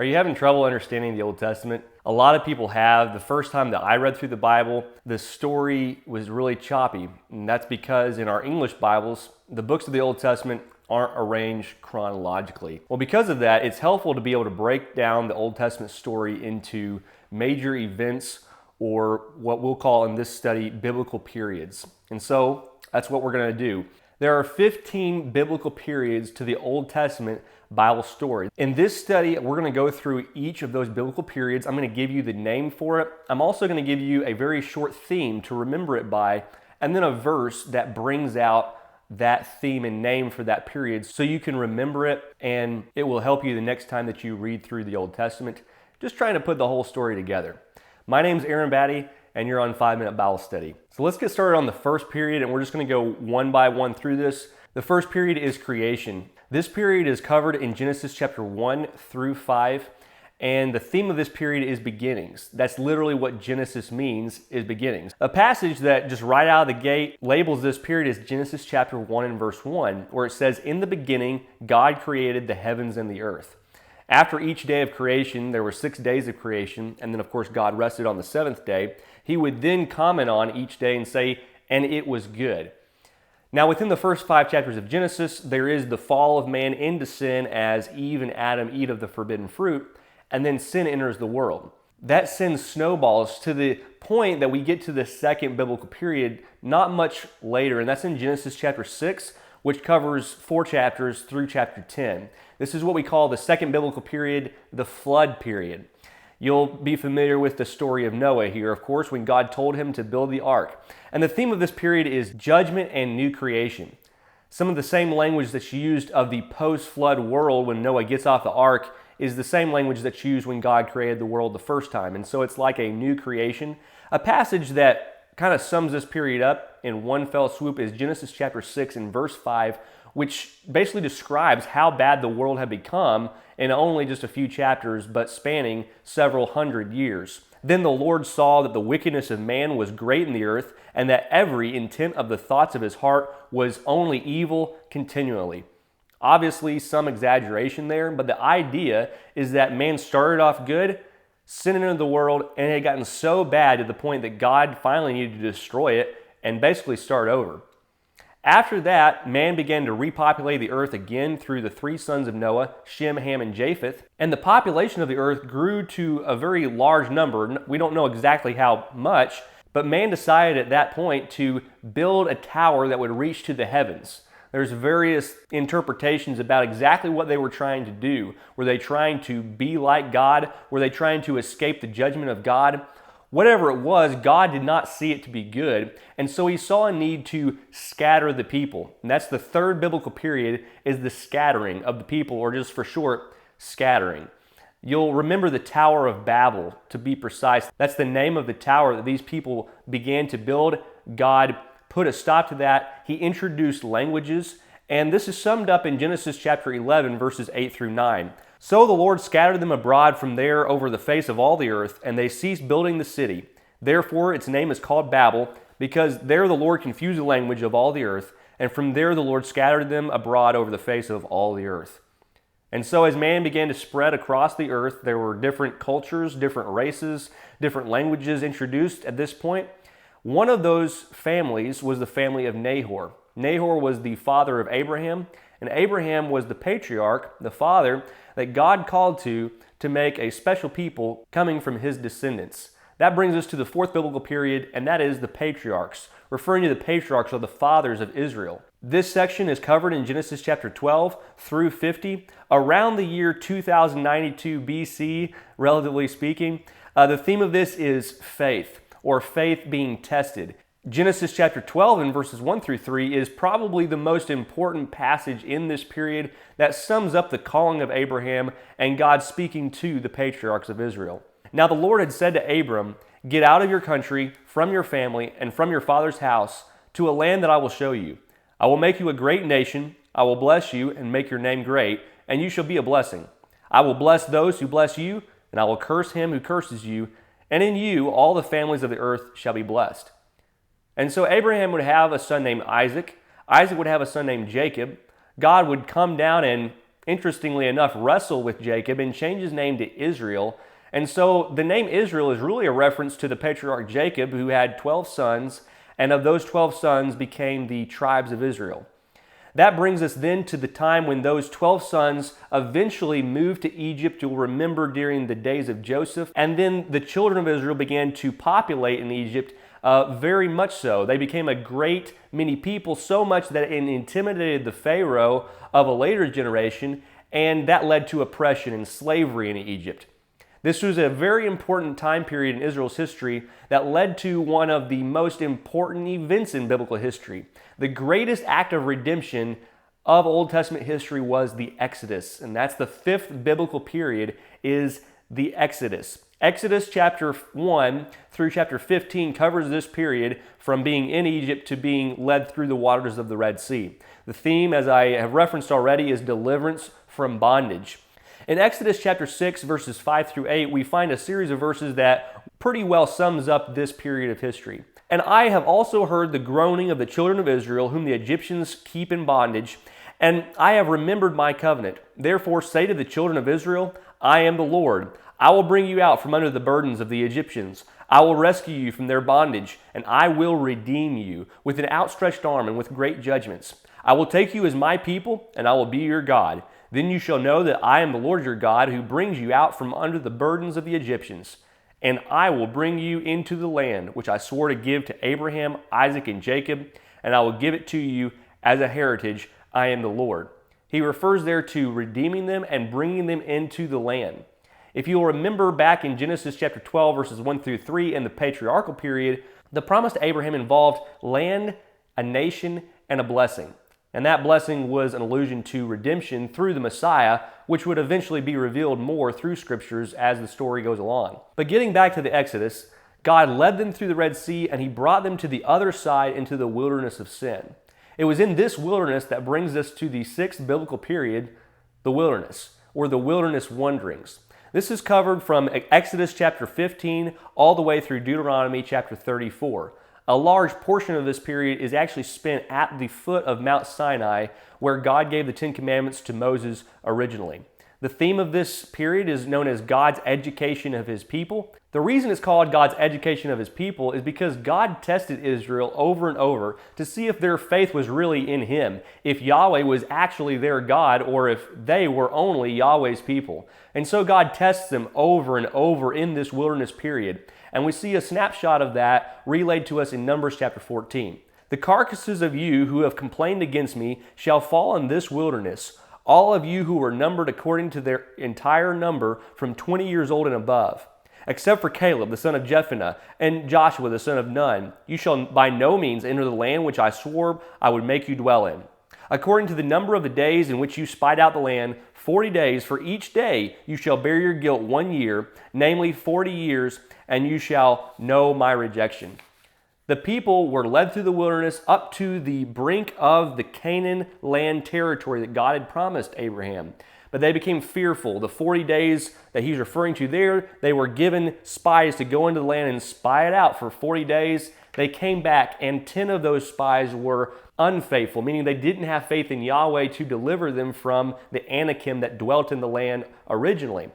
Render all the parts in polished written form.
Are you having trouble understanding the Old Testament? A lot of people have. The first time that I read through the Bible, the story was really choppy. And that's because in our English Bibles, the books of the Old Testament aren't arranged chronologically. Well, because of that, it's helpful to be able to break down the Old Testament story into major events, or what we'll call in this study, biblical periods. And so that's what we're going to do. There are 15 biblical periods to the Old Testament Bible story. In this study, we're going to go through each of those biblical periods. I'm going to give you the name for it. I'm also going to give you a very short theme to remember it by, and then a verse that brings out that theme and name for that period so you can remember it, and it will help you the next time that you read through the Old Testament. Just trying to put the whole story together. My name's Aaron Batty, and you're on 5-Minute Bible Study. So let's get started on the first period, and we're just going to go one by one through this. The first period is creation. This period is covered in Genesis chapter 1 through 5, and the theme of this period is beginnings. That's literally what Genesis means, is beginnings. A passage that just right out of the gate labels this period is Genesis chapter 1 and verse 1, where it says, "In the beginning, God created the heavens and the earth." After each day of creation, there were 6 days of creation, and then of course God rested on the seventh day. He would then comment on each day and say, "And it was good." Now within the first 5 chapters of Genesis, there is the fall of man into sin as Eve and Adam eat of the forbidden fruit, and then sin enters the world. That sin snowballs to the point that we get to the second biblical period not much later, and that's in Genesis chapter 6, which covers 4 chapters through chapter 10. This is what we call the second biblical period, the flood period. You'll be familiar with the story of Noah here, of course, when God told him to build the ark. And the theme of this period is judgment and new creation. Some of the same language that's used of the post-flood world when Noah gets off the ark is the same language that's used when God created the world the first time. And so it's like a new creation. A passage that kind of sums this period up in one fell swoop is Genesis chapter 6 and verse 5, which basically describes how bad the world had become in only just a few chapters, but spanning several hundred years. "Then the Lord saw that the wickedness of man was great in the earth, and that every intent of the thoughts of his heart was only evil continually." Obviously, some exaggeration there, but the idea is that man started off good, sin entered the world, and it had gotten so bad to the point that God finally needed to destroy it and basically start over. After that, man began to repopulate the earth again through the 3 sons of Noah, Shem, Ham, and Japheth. And the population of the earth grew to a very large number. We don't know exactly how much, but man decided at that point to build a tower that would reach to the heavens. There's various interpretations about exactly what they were trying to do. Were they trying to be like God? Were they trying to escape the judgment of God? Whatever it was, God did not see it to be good, and so he saw a need to scatter the people. And that's the third biblical period, is the scattering of the people, or just for short, scattering. You'll remember the Tower of Babel, to be precise. That's the name of the tower that these people began to build. God put a stop to that. He introduced languages, and this is summed up in Genesis chapter 11, verses 8 through 9. "So the Lord scattered them abroad from there over the face of all the earth, and they ceased building the city. Therefore its name is called Babel, because there the Lord confused the language of all the earth, and from there the Lord scattered them abroad over the face of all the earth." And so as man began to spread across the earth, there were different cultures, different races, different languages introduced at this point. One of those families was the family of Nahor. Nahor was the father of Abraham, and Abraham was the patriarch, the father, that God called to make a special people coming from his descendants. That brings us to the fourth biblical period, and that is the Patriarchs, referring to the patriarchs or the fathers of Israel. This section is covered in Genesis chapter 12 through 50. Around the year 2092 BC, relatively speaking, the theme of this is faith, or faith being tested. Genesis chapter 12 and verses 1 through 3 is probably the most important passage in this period that sums up the calling of Abraham and God speaking to the patriarchs of Israel. "Now the Lord had said to Abram, 'Get out of your country, from your family, and from your father's house, to a land that I will show you. I will make you a great nation. I will bless you and make your name great, and you shall be a blessing. I will bless those who bless you, and I will curse him who curses you, and in you all the families of the earth shall be blessed.'" And so Abraham would have a son named Isaac. Isaac would have a son named Jacob. God would come down and interestingly enough, wrestle with Jacob and change his name to Israel. And so the name Israel is really a reference to the patriarch Jacob, who had 12 sons, and of those 12 sons became the tribes of Israel. That brings us then to the time when those 12 sons eventually moved to Egypt. You'll remember during the days of Joseph. And then the children of Israel began to populate in Egypt, very much so. They became a great many people, so much that it intimidated the Pharaoh of a later generation, and that led to oppression and slavery in Egypt. This was a very important time period in Israel's history that led to one of the most important events in biblical history. The greatest act of redemption of Old Testament history was the Exodus, and that's the fifth biblical period, is the Exodus. Exodus chapter 1 through chapter 15 covers this period from being in Egypt to being led through the waters of the Red Sea. The theme, as I have referenced already, is deliverance from bondage. In Exodus chapter 6, verses 5 through 8, we find a series of verses that pretty well sums up this period of history. And I have also heard the groaning of the children of Israel, whom the Egyptians keep in bondage, and I have remembered my covenant. Therefore say to the children of Israel, I am the Lord. I will bring you out from under the burdens of the Egyptians. I will rescue you from their bondage, and I will redeem you with an outstretched arm and with great judgments. I will take you as my people, and I will be your God. Then you shall know that I am the Lord your God, who brings you out from under the burdens of the Egyptians. And I will bring you into the land which I swore to give to Abraham, Isaac, and Jacob, and I will give it to you as a heritage. I am the Lord. He refers there to redeeming them and bringing them into the land. If you'll remember back in Genesis chapter 12, verses 1 through 3 in the patriarchal period, the promise to Abraham involved land, a nation, and a blessing. And that blessing was an allusion to redemption through the Messiah, which would eventually be revealed more through scriptures as the story goes along. But getting back to the Exodus, God led them through the Red Sea and He brought them to the other side into the wilderness of sin. It was in this wilderness that brings us to the sixth biblical period, the wilderness, or the wilderness wanderings. This is covered from Exodus chapter 15 all the way through Deuteronomy chapter 34. A large portion of this period is actually spent at the foot of Mount Sinai, where God gave the Ten Commandments to Moses originally. The theme of this period is known as God's education of His people. The reason it's called God's education of His people is because God tested Israel over and over to see if their faith was really in Him, if Yahweh was actually their God, or if they were only Yahweh's people. And so God tests them over and over in this wilderness period. And we see a snapshot of that relayed to us in Numbers chapter 14. The carcasses of you who have complained against me shall fall in this wilderness, all of you who were numbered according to their entire number from 20 years old and above. Except for Caleb, the son of Jephunneh, and Joshua, the son of Nun, you shall by no means enter the land which I swore I would make you dwell in. According to the number of the days in which you spied out the land, 40 days, for each day you shall bear your guilt 1 year, namely 40 years, and you shall know my rejection. The people were led through the wilderness up to the brink of the Canaan land territory that God had promised Abraham. But they became fearful. The 40 days that he's referring to there, they were given spies to go into the land and spy it out for 40 days. They came back, and 10 of those spies were unfaithful, meaning they didn't have faith in Yahweh to deliver them from the Anakim that dwelt in the land originally.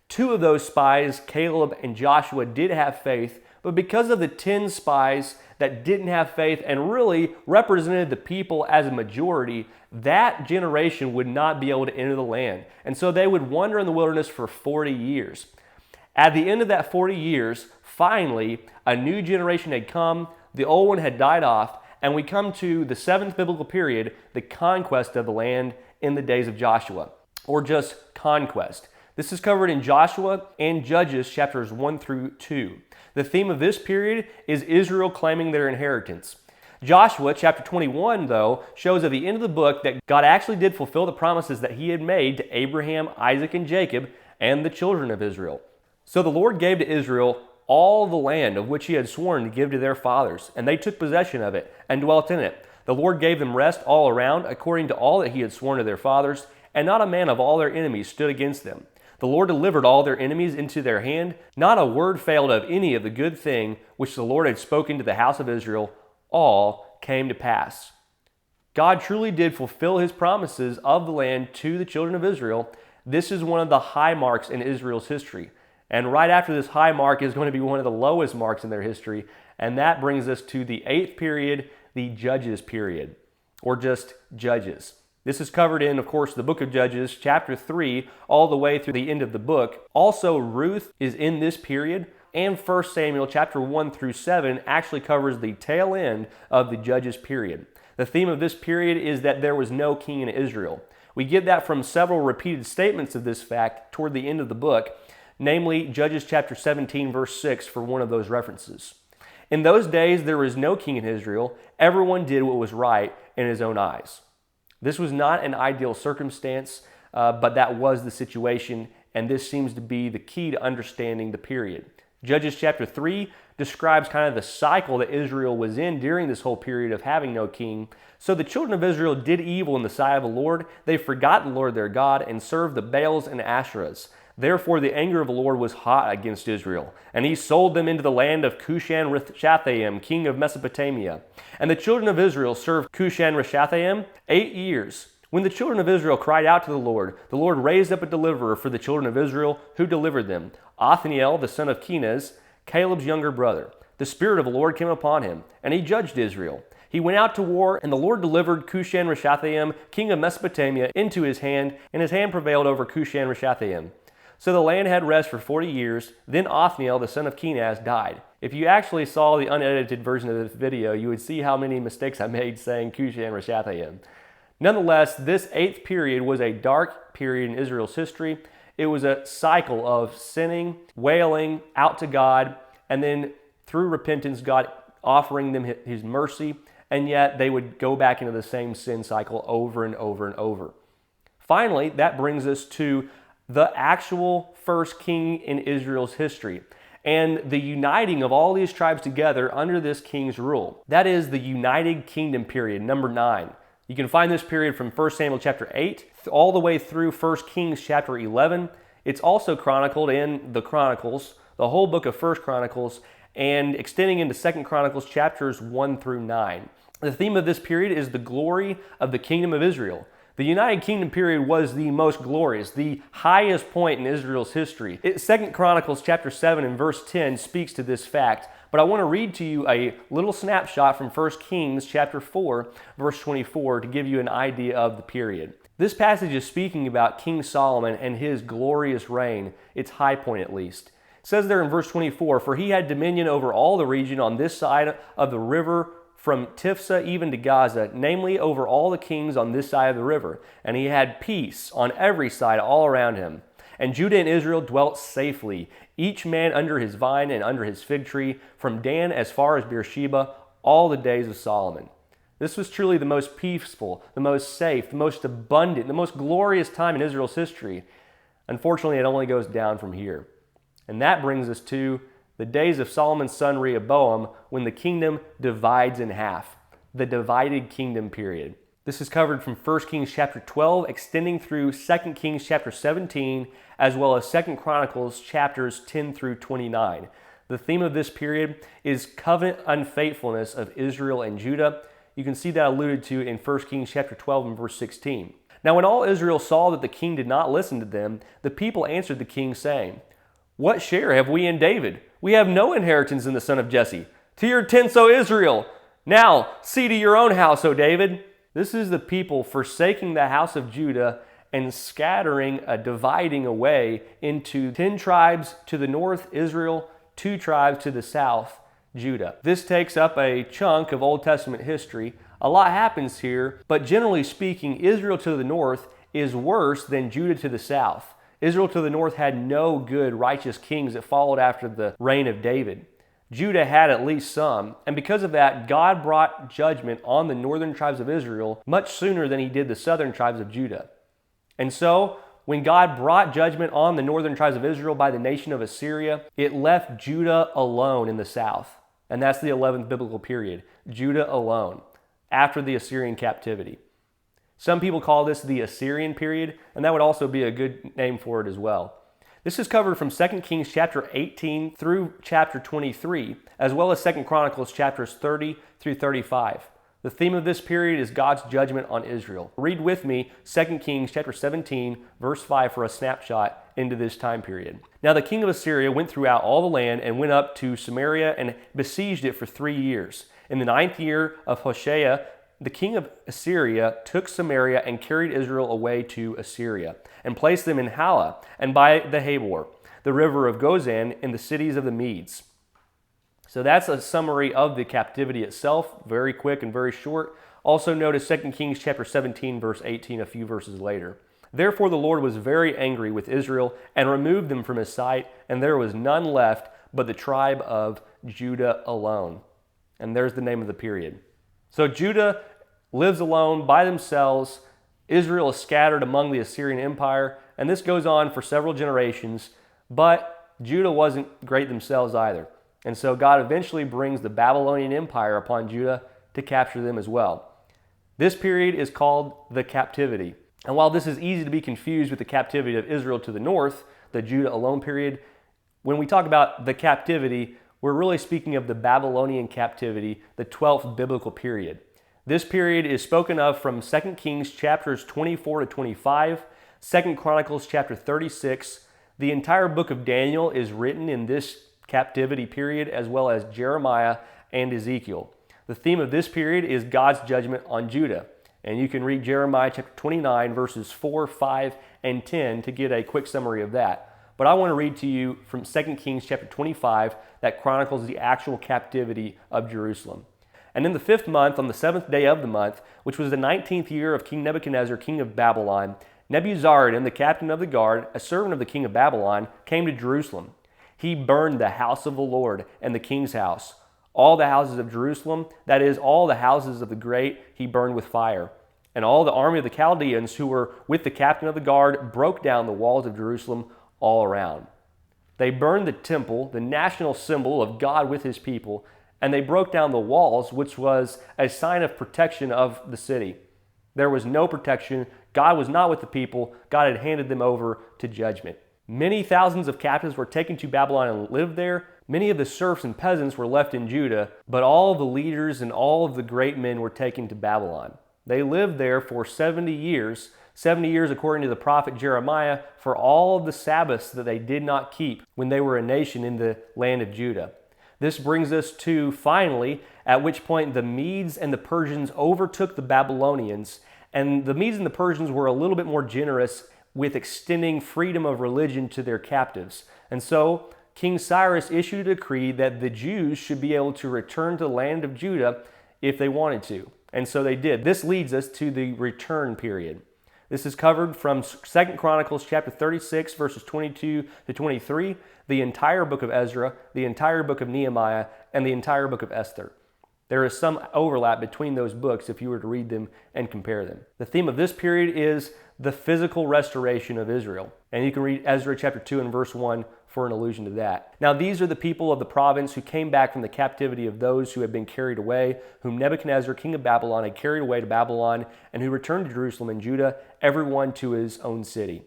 2 of those spies, Caleb and Joshua, did have faith, but because of the 10 spies that didn't have faith and really represented the people as a majority, that generation would not be able to enter the land. And so they would wander in the wilderness for 40 years. At the end of that 40 years, finally, a new generation had come, the old one had died off, and we come to the 7th biblical period, the conquest of the land in the days of Joshua, or just conquest. This is covered in Joshua and Judges chapters 1 through 2. The theme of this period is Israel claiming their inheritance. Joshua chapter 21, though, shows at the end of the book that God actually did fulfill the promises that He had made to Abraham, Isaac, and Jacob, and the children of Israel. So the Lord gave to Israel all the land of which He had sworn to give to their fathers, and they took possession of it and dwelt in it. The Lord gave them rest all around, according to all that He had sworn to their fathers, and not a man of all their enemies stood against them. The Lord delivered all their enemies into their hand. Not a word failed of any of the good thing which the Lord had spoken to the house of Israel. All came to pass. God truly did fulfill his promises of the land to the children of Israel. This is one of the high marks in Israel's history. And right after this high mark is going to be one of the lowest marks in their history. And that brings us to the 8th period, the Judges period, or just Judges. This is covered in, of course, the book of Judges, chapter 3, all the way through the end of the book. Also, Ruth is in this period, and 1 Samuel chapter 1 through 7 actually covers the tail end of the Judges period. The theme of this period is that there was no king in Israel. We get that from several repeated statements of this fact toward the end of the book, namely Judges chapter 17, verse 6 for one of those references. In those days, there was no king in Israel. Everyone did what was right in his own eyes. This was not an ideal circumstance, but that was the situation, and this seems to be the key to understanding the period. Judges chapter 3 describes kind of the cycle that Israel was in during this whole period of having no king. So the children of Israel did evil in the sight of the Lord. They forgot the Lord their God and served the Baals and Asherahs. Therefore the anger of the Lord was hot against Israel, and he sold them into the land of Cushan-Rishathaim, king of Mesopotamia. And the children of Israel served Cushan-Rishathaim 8 years. When the children of Israel cried out to the Lord raised up a deliverer for the children of Israel, who delivered them, Othniel, the son of Kenaz, Caleb's younger brother. The Spirit of the Lord came upon him, and he judged Israel. He went out to war, and the Lord delivered Cushan-Rishathaim, king of Mesopotamia, into his hand, and his hand prevailed over Cushan-Rishathaim. So the land had rest for 40 years. Then Othniel, the son of Kenaz, died. If you actually saw the unedited version of this video, you would see how many mistakes I made saying Cushan-Rishathaim. Nonetheless, this 8th period was a dark period in Israel's history. It was a cycle of sinning, wailing out to God, and then through repentance, God offering them his mercy, and yet they would go back into the same sin cycle over and over and over. Finally, that brings us to the actual first king in Israel's history and the uniting of all these tribes together under this king's rule. That is the United Kingdom period, number 9. You can find this period from 1 Samuel chapter 8 all the way through 1 Kings chapter 11. It's also chronicled in the Chronicles, the whole book of 1 Chronicles, and extending into 2 Chronicles chapters 1 through 9. The theme of this period is the glory of the kingdom of Israel. The United Kingdom period was the most glorious, the highest point in Israel's history. 2 Chronicles chapter 7 and verse 10 speaks to this fact, but I want to read to you a little snapshot from 1 Kings chapter 4, verse 24 to give you an idea of the period. This passage is speaking about King Solomon and his glorious reign, its high point at least. It says there in verse 24, "For he had dominion over all the region on this side of the river from Tifsa even to Gaza, namely over all the kings on this side of the river. And he had peace on every side all around him. And Judah and Israel dwelt safely, each man under his vine and under his fig tree, from Dan as far as Beersheba, all the days of Solomon." This was truly the most peaceful, the most safe, the most abundant, the most glorious time in Israel's history. Unfortunately, it only goes down from here. And that brings us to the days of Solomon's son Rehoboam, when the kingdom divides in half, the divided kingdom period. This is covered from 1 Kings chapter 12, extending through 2 Kings chapter 17, as well as 2 Chronicles chapters 10 through 29. The theme of this period is covenant unfaithfulness of Israel and Judah. You can see that alluded to in 1 Kings chapter 12 and verse 16. Now when all Israel saw that the king did not listen to them, the people answered the king, saying, "What share have we in David? We have no inheritance in the son of Jesse. To your tents, O Israel! Now see to your own house, O David!" This is the people forsaking the house of Judah and scattering, dividing away into 10 tribes to the north, Israel, 2 tribes to the south, Judah. This takes up a chunk of Old Testament history. A lot happens here, but generally speaking, Israel to the north is worse than Judah to the south. Israel to the north had no good, righteous kings that followed after the reign of David. Judah had at least some, and because of that, God brought judgment on the northern tribes of Israel much sooner than he did the southern tribes of Judah. And so, when God brought judgment on the northern tribes of Israel by the nation of Assyria, it left Judah alone in the south. And that's the 11th biblical period, Judah alone, after the Assyrian captivity. Some people call this the Assyrian period, and that would also be a good name for it as well. This is covered from 2 Kings chapter 18 through chapter 23, as well as 2 Chronicles chapters 30 through 35. The theme of this period is God's judgment on Israel. Read with me 2 Kings chapter 17, verse 5 for a snapshot into this time period. Now the king of Assyria went throughout all the land and went up to Samaria and besieged it for 3 years. In the 9th year of Hoshea, the king of Assyria took Samaria and carried Israel away to Assyria, and placed them in Halah and by the Habor, the river of Gozan, in the cities of the Medes. So that's a summary of the captivity itself, very quick and very short. Also notice 2 Kings chapter 17, verse 18, a few verses later. Therefore the Lord was very angry with Israel and removed them from his sight, and there was none left but the tribe of Judah alone. And there's the name of the period. So Judah lives alone by themselves. Israel is scattered among the Assyrian Empire, and this goes on for several generations, but Judah wasn't great themselves either. And so God eventually brings the Babylonian Empire upon Judah to capture them as well. This period is called the Captivity. And while this is easy to be confused with the captivity of Israel to the north, the Judah alone period, when we talk about the captivity, we're really speaking of the Babylonian captivity, the 12th biblical period. This period is spoken of from 2 Kings chapters 24 to 25, 2 Chronicles chapter 36. The entire book of Daniel is written in this captivity period, as well as Jeremiah and Ezekiel. The theme of this period is God's judgment on Judah. And you can read Jeremiah chapter 29, verses 4, 5, and 10 to get a quick summary of that. But I want to read to you from 2 Kings chapter 25 that chronicles the actual captivity of Jerusalem. And in the 5th month, on the 7th day of the month, which was the 19th year of King Nebuchadnezzar, king of Babylon, Nebuzaradan, the captain of the guard, a servant of the king of Babylon, came to Jerusalem. He burned the house of the Lord and the king's house. All the houses of Jerusalem, that is, all the houses of the great, he burned with fire. And all the army of the Chaldeans who were with the captain of the guard broke down the walls of Jerusalem all around. They burned the temple, the national symbol of God with his people, and they broke down the walls, which was a sign of protection of the city. There was no protection. God was not with the people. God had handed them over to judgment. Many thousands of captives were taken to Babylon and lived there. Many of the serfs and peasants were left in Judah, but all the leaders and all of the great men were taken to Babylon. They lived there for 70 years according to the prophet Jeremiah, for all of the Sabbaths that they did not keep when they were a nation in the land of Judah. This brings us to, finally, at which point the Medes and the Persians overtook the Babylonians, and the Medes and the Persians were a little bit more generous with extending freedom of religion to their captives. And so King Cyrus issued a decree that the Jews should be able to return to the land of Judah if they wanted to. And so they did. This leads us to the return period. This is covered from 2 Chronicles chapter 36, verses 22 to 23, the entire book of Ezra, the entire book of Nehemiah, and the entire book of Esther. There is some overlap between those books if you were to read them and compare them. The theme of this period is the physical restoration of Israel. And you can read Ezra chapter 2 and verse 1 for an allusion to that. Now these are the people of the province who came back from the captivity of those who had been carried away, whom Nebuchadnezzar, king of Babylon, had carried away to Babylon, and who returned to Jerusalem and Judah, everyone to his own city.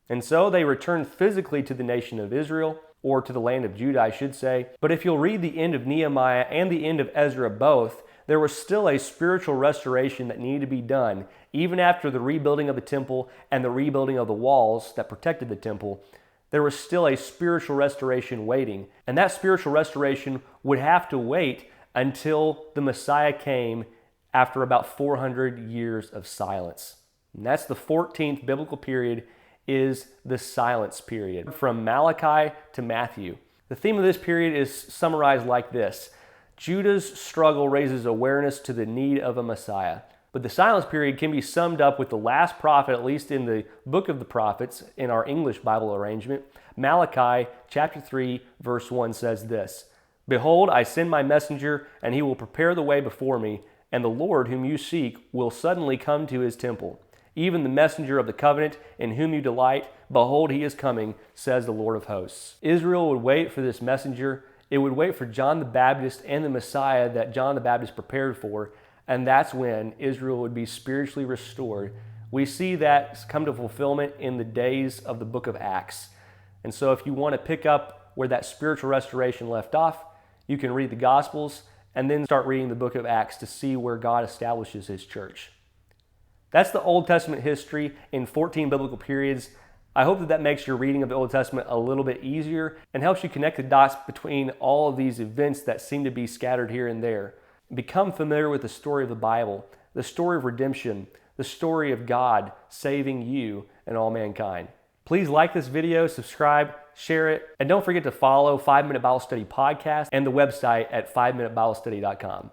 And so they returned physically to the nation of Israel, or to the land of Judah, I should say. But if you'll read the end of Nehemiah and the end of Ezra both, there was still a spiritual restoration that needed to be done, even after the rebuilding of the temple and the rebuilding of the walls that protected the temple. There was still a spiritual restoration waiting, and that spiritual restoration would have to wait until the Messiah came after about 400 years of silence. And that's the 14th biblical period, is the silence period, from Malachi to Matthew. The theme of this period is summarized like this: Judah's struggle raises awareness to the need of a Messiah. But the silence period can be summed up with the last prophet, at least in the book of the prophets, in our English Bible arrangement. Malachi chapter 3, verse 1 says this: Behold, I send my messenger, and he will prepare the way before me, and the Lord whom you seek will suddenly come to his temple. Even the messenger of the covenant in whom you delight, behold, he is coming, says the Lord of hosts. Israel would wait for this messenger. It would wait for John the Baptist and the Messiah that John the Baptist prepared for, and that's when Israel would be spiritually restored. We see that come to fulfillment in the days of the book of Acts. And so if you want to pick up where that spiritual restoration left off, you can read the Gospels and then start reading the book of Acts to see where God establishes his church. That's the Old Testament history in 14 biblical periods. I hope that makes your reading of the Old Testament a little bit easier and helps you connect the dots between all of these events that seem to be scattered here and there. Become familiar with the story of the Bible, the story of redemption, the story of God saving you and all mankind. Please like this video, subscribe, share it, and don't forget to follow 5 Minute Bible Study Podcast and the website at 5minutebiblestudy.com.